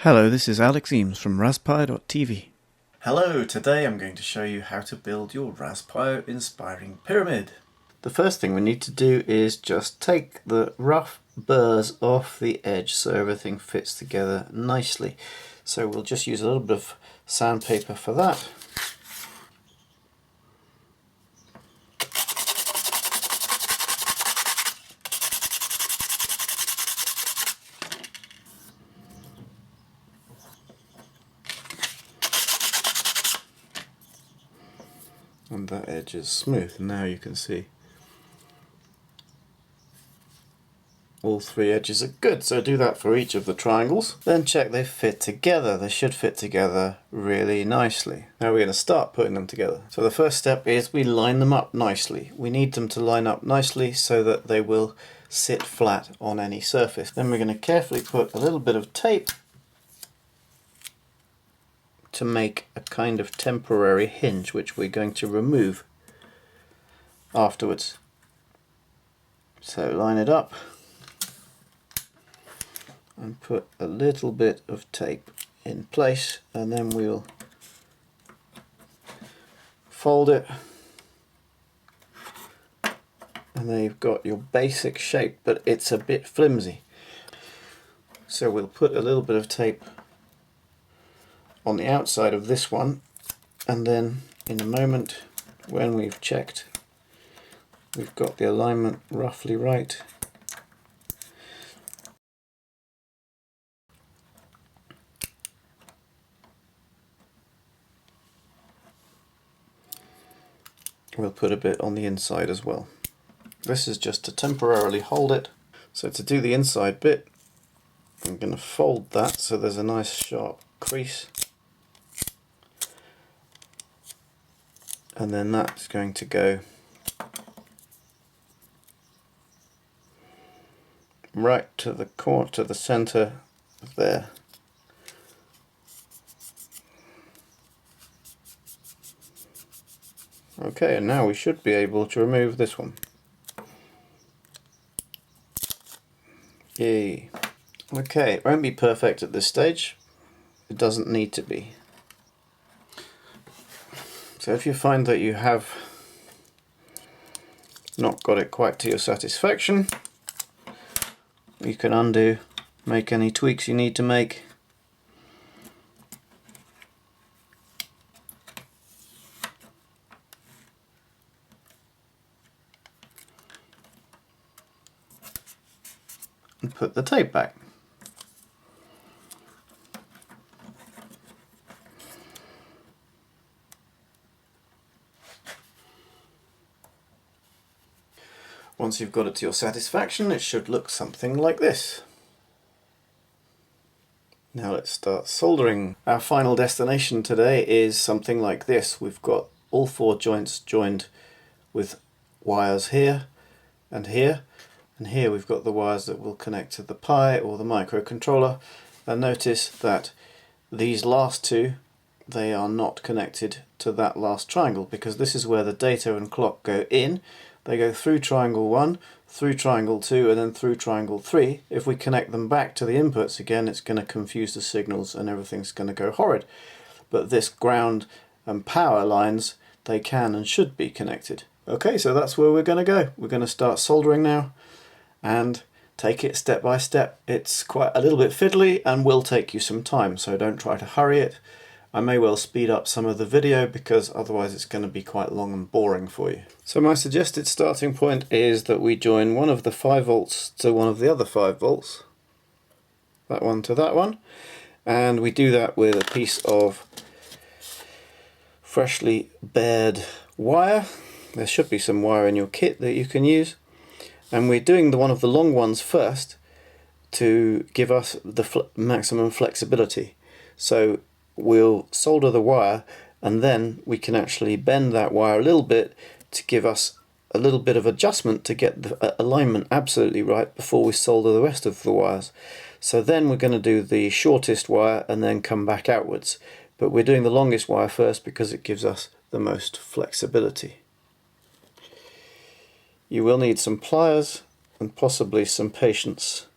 Hello, this is Alex Eames from RasPiO.tv. Hello, today I'm going to show you how to build your RasPiO InsPiRing pyramid. The first thing we need to do is just take the rough burrs off the edge so everything fits together nicely. So we'll just use a little bit of sandpaper for that. And that edge is smooth, and now you can see all three edges are good, so do that for each of the triangles. Then check they fit together. They should fit together really nicely. Now we're going to start putting them together. So the first step is we line them up nicely. We need them to line up nicely so that they will sit flat on any surface. Then we're going to carefully put a little bit of tape to make a kind of temporary hinge, which we're going to remove afterwards. So line it up and put a little bit of tape in place, and then we'll fold it, and there you've got your basic shape, but it's a bit flimsy. So we'll put a little bit of tape on the outside of this one, and then in a moment, when we've checked we've got the alignment roughly right, we'll put a bit on the inside as well. This is just to temporarily hold it. So to do the inside bit, I'm going to fold that so there's a nice sharp crease, and then that's going to go right to the corner, to the center of there. Okay, and now we should be able to remove this one. Yay. Okay, it won't be perfect at this stage. It doesn't need to be. So if you find that you have not got it quite to your satisfaction, you can undo, make any tweaks you need to make. And put the tape back. Once you've got it to your satisfaction, it should look something like this. Now let's start soldering. Our final destination today is something like this. We've got all four joints joined with wires here and here, and here we've got the wires that will connect to the Pi or the microcontroller. And notice that these last two, they are not connected to that last triangle, because this is where the data and clock go in. They go through triangle 1, through triangle 2, and then through triangle 3. If we connect them back to the inputs again, it's going to confuse the signals and everything's going to go horrid. But this ground and power lines, they can and should be connected. Okay, so that's where we're going to go. We're going to start soldering now and take it step by step. It's quite a little bit fiddly and will take you some time, so don't try to hurry it. I may well speed up some of the video because otherwise it's going to be quite long and boring for you. So my suggested starting point is that we join one of the 5 volts to one of the other 5 volts. That one to that one. And we do that with a piece of freshly bared wire. There should be some wire in your kit that you can use. And we're doing one of the long ones first to give us the maximum flexibility. So we'll solder the wire, and then we can actually bend that wire a little bit to give us a little bit of adjustment to get the alignment absolutely right before we solder the rest of the wires. So then we're going to do the shortest wire and then come back outwards. But we're doing the longest wire first because it gives us the most flexibility. You will need some pliers and possibly some patience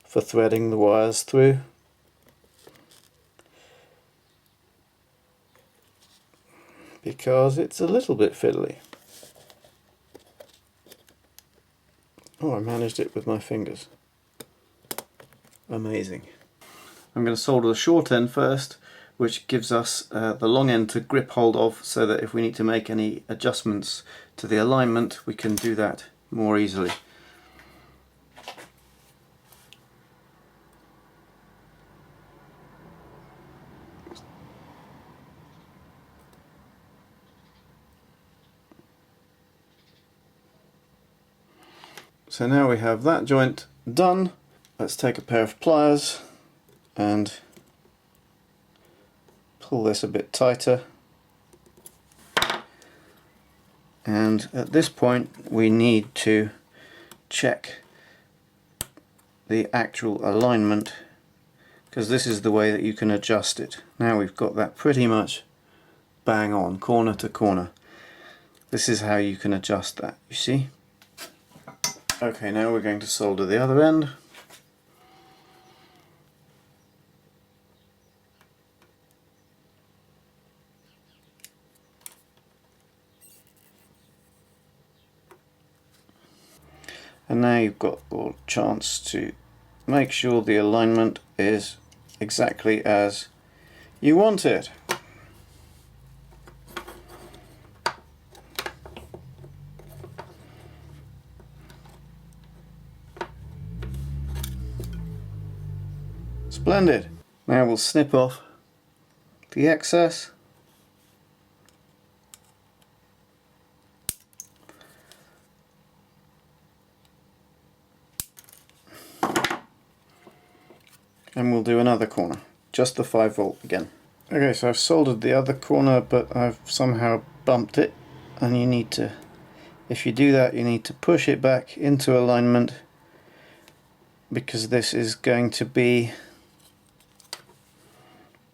for threading the wires through. because it's a little bit fiddly. Oh, I managed it with my fingers. Amazing. I'm going to solder the short end first, which gives us the long end to grip hold of, so that if we need to make any adjustments to the alignment, we can do that more easily. So now we have that joint done. Let's take a pair of pliers and pull this a bit tighter. And at this point we need to check the actual alignment, because this is the way that you can adjust it. Now we've got that pretty much bang on, corner to corner. This is how you can adjust that, you see? Okay, now we're going to solder the other end. And now you've got a chance to make sure the alignment is exactly as you want it. Splendid. Now we'll snip off the excess. And we'll do another corner, just the 5V again. Okay, so I've soldered the other corner, but I've somehow bumped it, and you need to, if you do that, you need to push it back into alignment, because this is going to be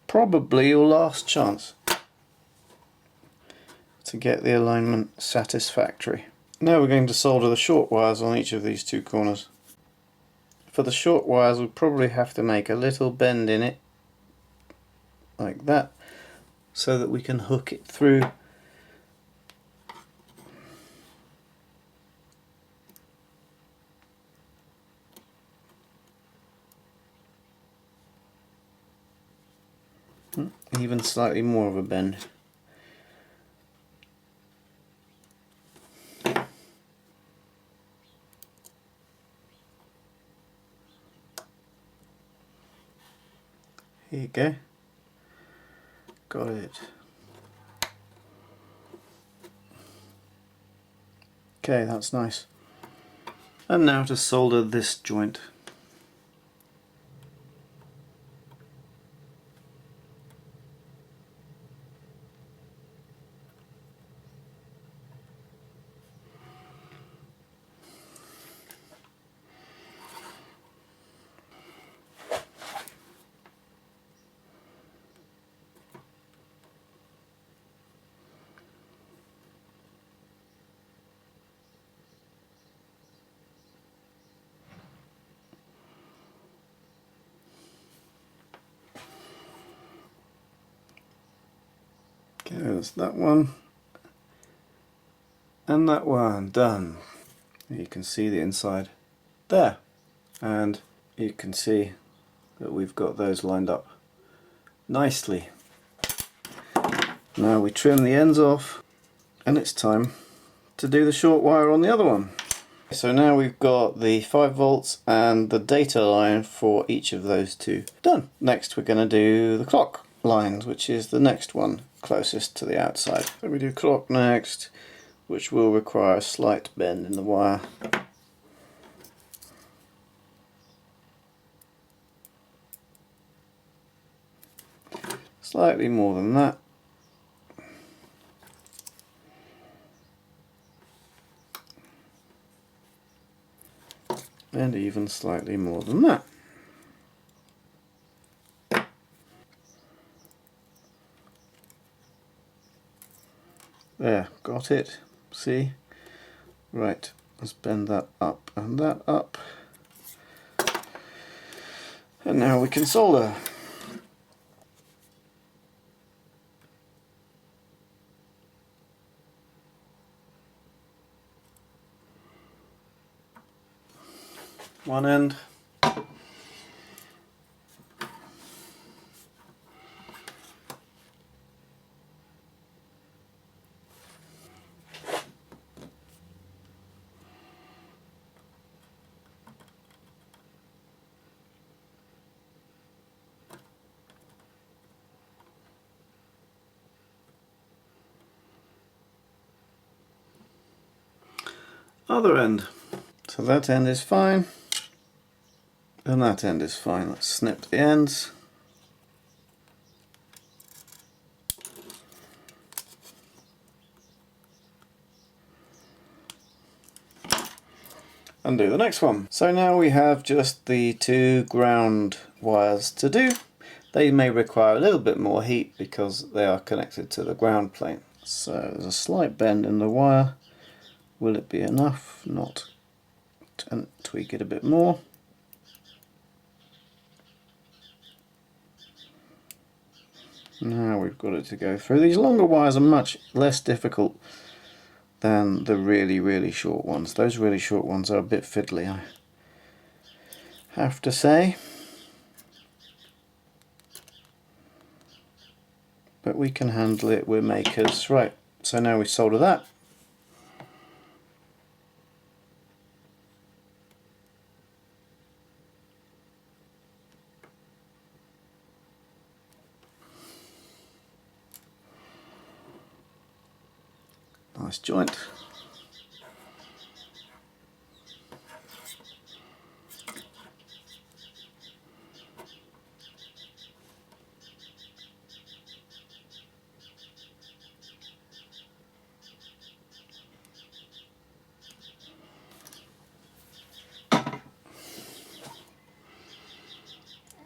probably your last chance to get the alignment satisfactory. Now we're going to solder the short wires on each of these two corners. For the short wires, we'll probably have to make a little bend in it, like that, so that we can hook it through. Even slightly more of a bend. Here you go. Got it. Okay, that's nice. And now to solder this joint. Okay, there's that one. And that one, done. You can see the inside there. And you can see that we've got those lined up nicely. Now we trim the ends off, and it's time to do the short wire on the other one. So now we've got the 5V and the data line for each of those two done. Next we're going to do the clock lines, which is the next one closest to the outside. So we do clock next, which will require a slight bend in the wire. Slightly more than that. And even slightly more than that. There, got it. See? Right, let's bend that up and that up. And now we can solder. one end. Other end. So that end is fine, and that end is fine. Let's snip the ends. And do the next one. So now we have just the two ground wires to do. They may require a little bit more heat because they are connected to the ground plane. So there's a slight bend in the wire. Will it be enough? Not. And tweak it a bit more. Now we've got it to go through. These longer wires are much less difficult than the really short ones. Those really short ones are a bit fiddly, I have to say. But we can handle it, we're makers. Right, so now we solder that. Nice joint.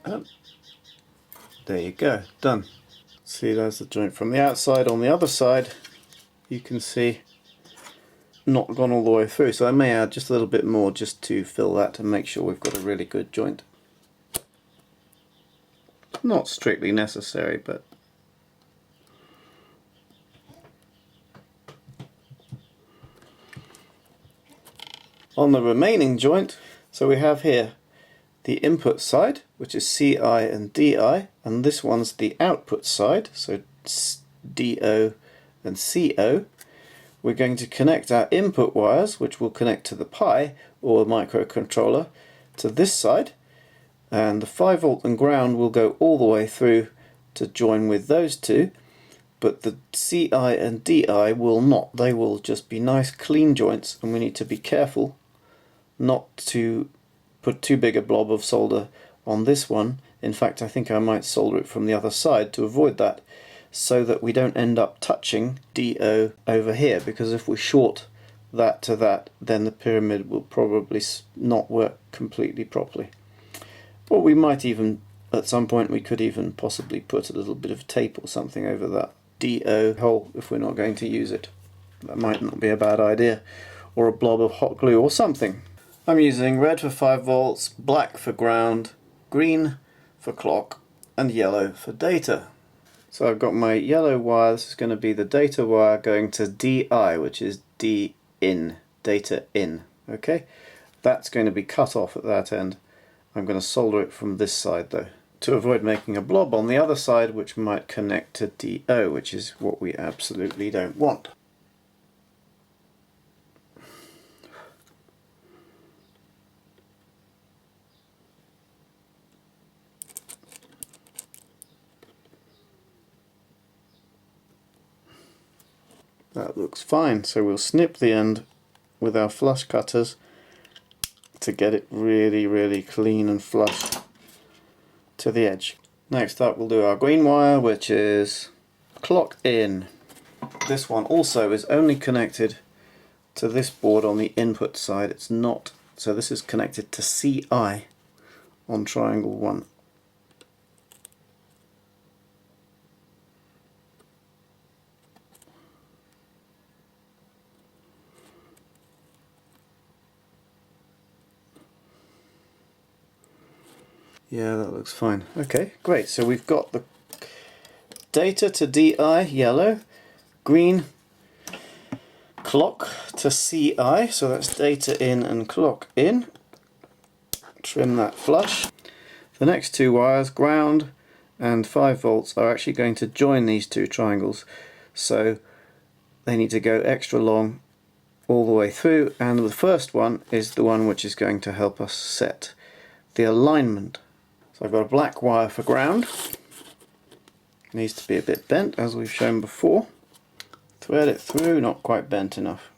Oh, there you go, done. See, there's the joint from the outside. On the other side, you can see not gone all the way through, so I may add just a little bit more just to fill that and make sure we've got a really good joint. Not strictly necessary, but on the remaining joint, so we have here the input side, which is CI and DI, and this one's the output side, so DO and CO. We're going to connect our input wires, which will connect to the Pi or microcontroller, to this side, and the 5V and ground will go all the way through to join with those two, but the CI and DI will not. They will just be nice clean joints, and we need to be careful not to put too big a blob of solder on this one. In fact, I think I might solder it from the other side to avoid that, so that we don't end up touching DO over here, because if we short that to that, then the pyramid will probably not work completely properly. Or we might even, at some point, we could even possibly put a little bit of tape or something over that DO hole if we're not going to use it. That might not be a bad idea. Or a blob of hot glue or something. I'm using red for 5V, black for ground, green for clock, and yellow for data. So I've got my yellow wire. This is going to be the data wire going to DI, which is D in, data in. Okay, that's going to be cut off at that end. I'm going to solder it from this side though, to avoid making a blob on the other side which might connect to DO, which is what we absolutely don't want. That looks fine, so we'll snip the end with our flush cutters to get it really clean and flush to the edge. Next up we'll do our green wire, which is clock in. This one also is only connected to this board on the input side. It's not, so this is connected to CI on triangle 1. Yeah, that looks fine. Okay, great. So we've got the data to DI, yellow, green, clock to CI, so that's data in and clock in. trim that flush. The next two wires, ground and 5 volts, are actually going to join these two triangles, so they need to go extra long all the way through, and the first one is the one which is going to help us set the alignment. So I've got a black wire for ground. It needs to be a bit bent, as we've shown before. Thread it through, not quite bent enough.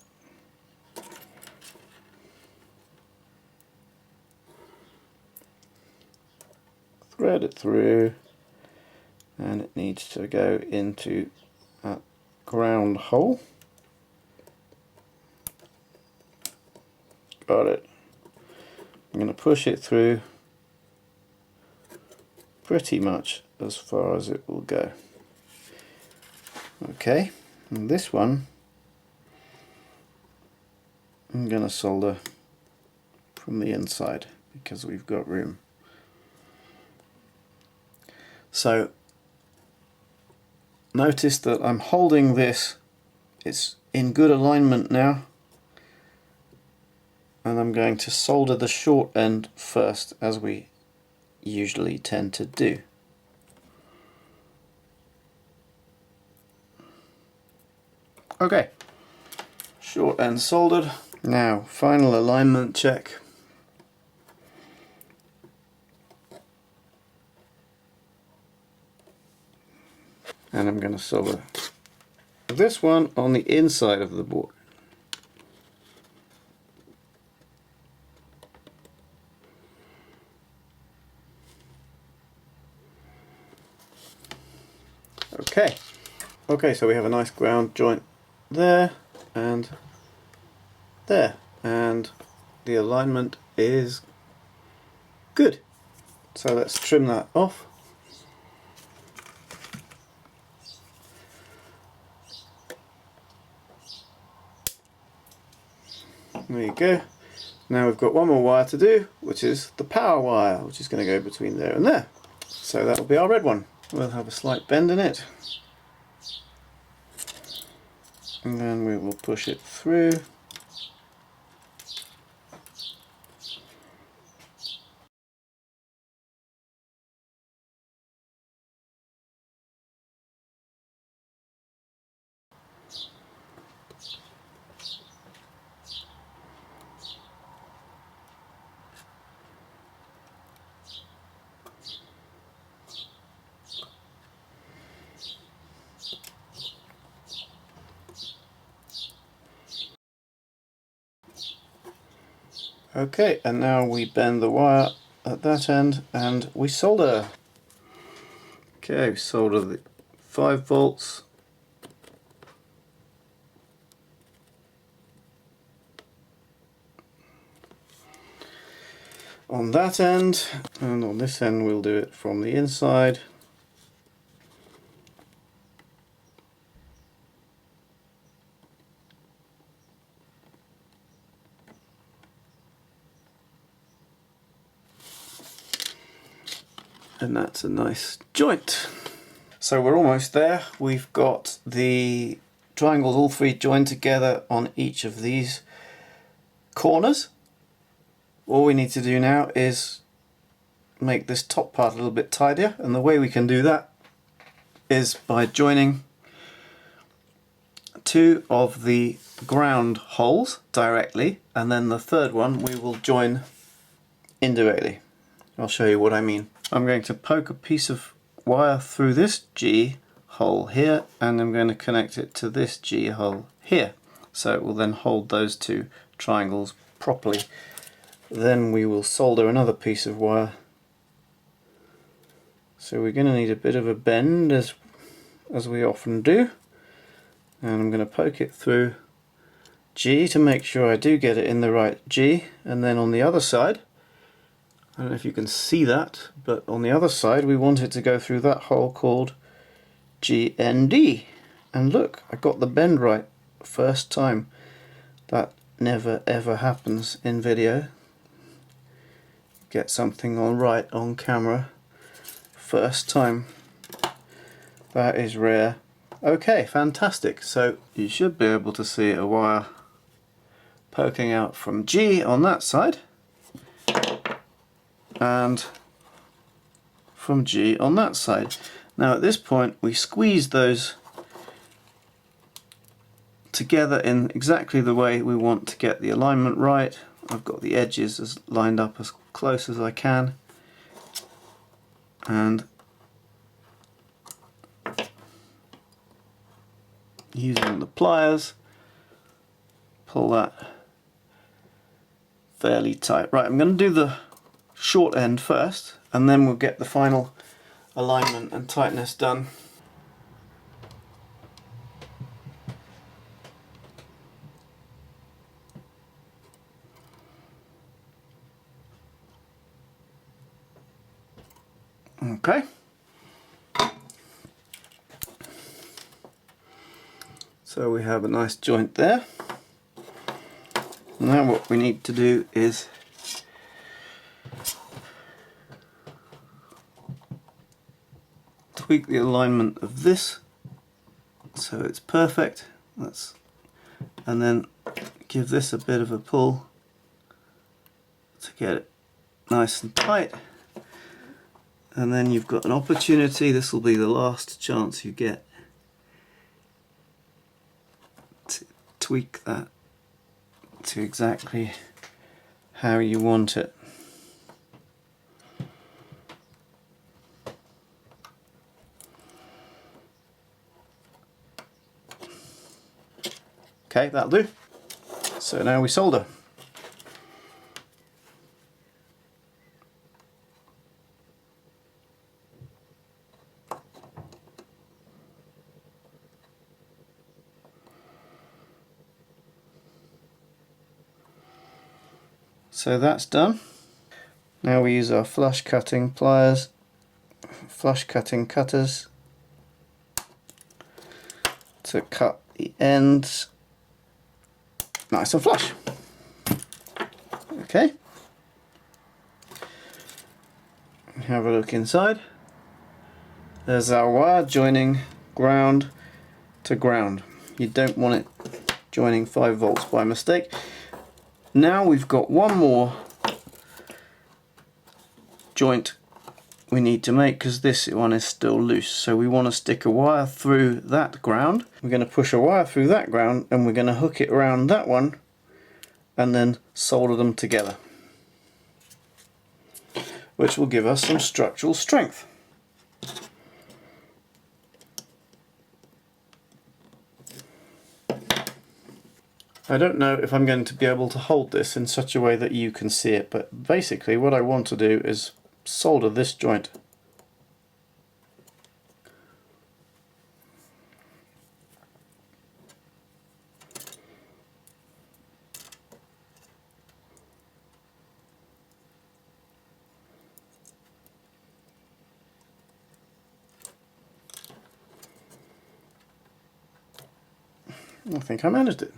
Thread it through, and it needs to go into that ground hole. Got it. I'm going to push it through pretty much as far as it will go. Okay, and this one I'm going to solder from the inside because we've got room. So notice that I'm holding this, it's in good alignment now, and I'm going to solder the short end first, as we usually tend to do. Okay, short end soldered. Now final alignment check. And I'm going to solder this one on the inside of the board. Okay, so we have a nice ground joint there, and the alignment is good. So let's trim that off. There you go. Now we've got one more wire to do, which is the power wire, which is going to go between there and there. So that will be our red one. We'll have a slight bend in it, and then we will push it through. Okay, and now we bend the wire at that end and we solder. Okay, we solder the 5 volts. On that end, and on this end we'll do it from the inside. And that's a nice joint. So we're almost there. We've got the triangles all three joined together on each of these corners. All we need to do now is make this top part a little bit tidier, and the way we can do that is by joining two of the ground holes directly, and then the third one we will join indirectly. I'll show you what I mean. I'm going to poke a piece of wire through this G hole here, and I'm going to connect it to this G hole here, so it will then hold those two triangles properly. Then we will solder another piece of wire. So we're going to need a bit of a bend, as we often do, and I'm going to poke it through G to make sure I do get it in the right G, and then on the other side, I don't know if you can see that, but on the other side we want it to go through that hole called GND. And look, I got the bend right first time. That never ever happens in video. Get something all right on camera first time. That is rare. Okay, fantastic. So you should be able to see a wire poking out from G on that side. and from G on that side. Now at this point we squeeze those together in exactly the way we want to get the alignment right. I've got the edges as lined up as close as I can, and using the pliers pull that fairly tight. Right, I'm going to do the short end first and then we'll get the final alignment and tightness done. Okay. So we have a nice joint there. Now what we need to do is tweak the alignment of this so it's perfect. And then give this a bit of a pull to get it nice and tight. And then you've got an opportunity, this will be the last chance you get to tweak that to exactly how you want it. Okay, that'll do. So now we solder. So that's done. Now we use our flush cutting pliers, flush cutting cutters to cut the ends nice and flush. Okay. Have a look inside. There's our wire joining ground to ground. You don't want it joining 5 volts by mistake. Now we've got one more joint we need to make because this one is still loose. So we want to stick a wire through that ground. We're going to push a wire through that ground and we're going to hook it around that one and then solder them together, which will give us some structural strength. I don't know if I'm going to be able to hold this in such a way that you can see it, but basically what I want to do is solder this joint. I think I managed it.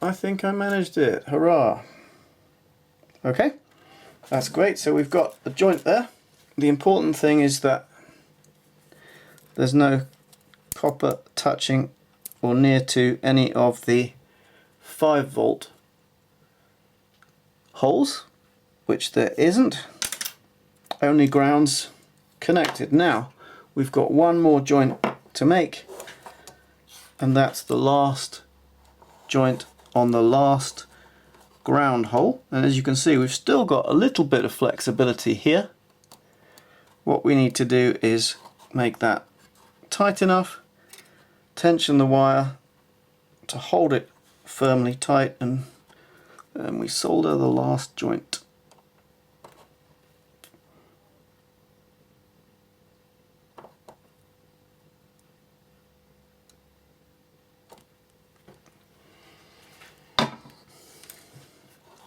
I think I managed it. Hurrah! Okay, that's great. So we've got a joint there. The important thing is that there's no copper touching or near to any of the 5 volt holes, which there isn't. Only grounds connected. Now we've got one more joint to make, and that's the last joint on the last ground hole. And as you can see, we've still got a little bit of flexibility here. What we need to do is make that tight enough, tension the wire to hold it firmly tight, and we solder the last joint.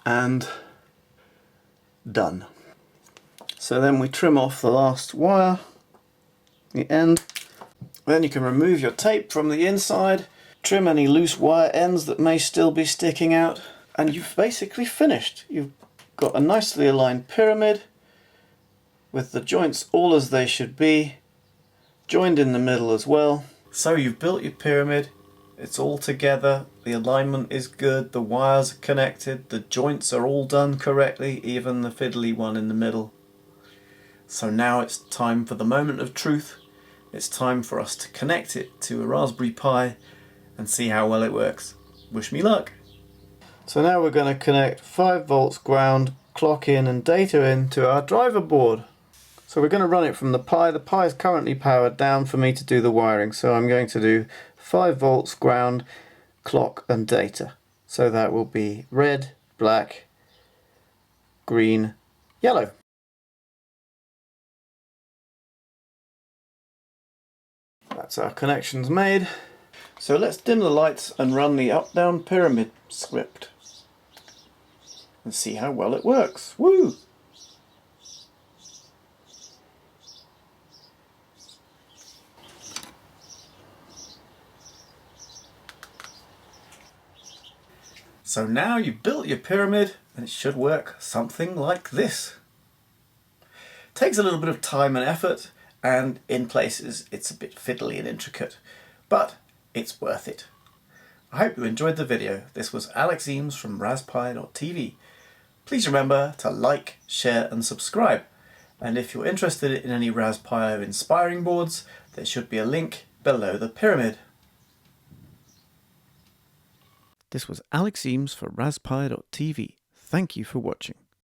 And done. So then we trim off the last wire, the end. Then you can remove your tape from the inside, trim any loose wire ends that may still be sticking out, and you've basically finished. You've got a nicely aligned pyramid with the joints all as they should be, joined in the middle as well. So you've built your pyramid, It's all together, the alignment is good, the wires are connected, the joints are all done correctly, even the fiddly one in the middle. So now it's time for the moment of truth. It's time for us to connect it to a Raspberry Pi and see how well it works. Wish me luck! So now we're going to connect 5 volts ground, clock in and data in to our driver board. So we're going to run it from the Pi. The Pi is currently powered down for me to do the wiring, so I'm going to do 5 volts ground, clock and data. So that will be red, black, green, yellow. That's our connections made. So let's dim the lights and run the up-down pyramid script and see how well it works. Woo! So now you've built your pyramid and it should work something like this. Takes a little bit of time and effort, and in places it's a bit fiddly and intricate, but it's worth it. I hope you enjoyed the video. This was Alex Eames from RasPiO.tv. Please remember to like, share and subscribe. And if you're interested in any RasPiO InsPiRing boards, there should be a link below the pyramid. This was Alex Eames for RasPiO.tv. Thank you for watching.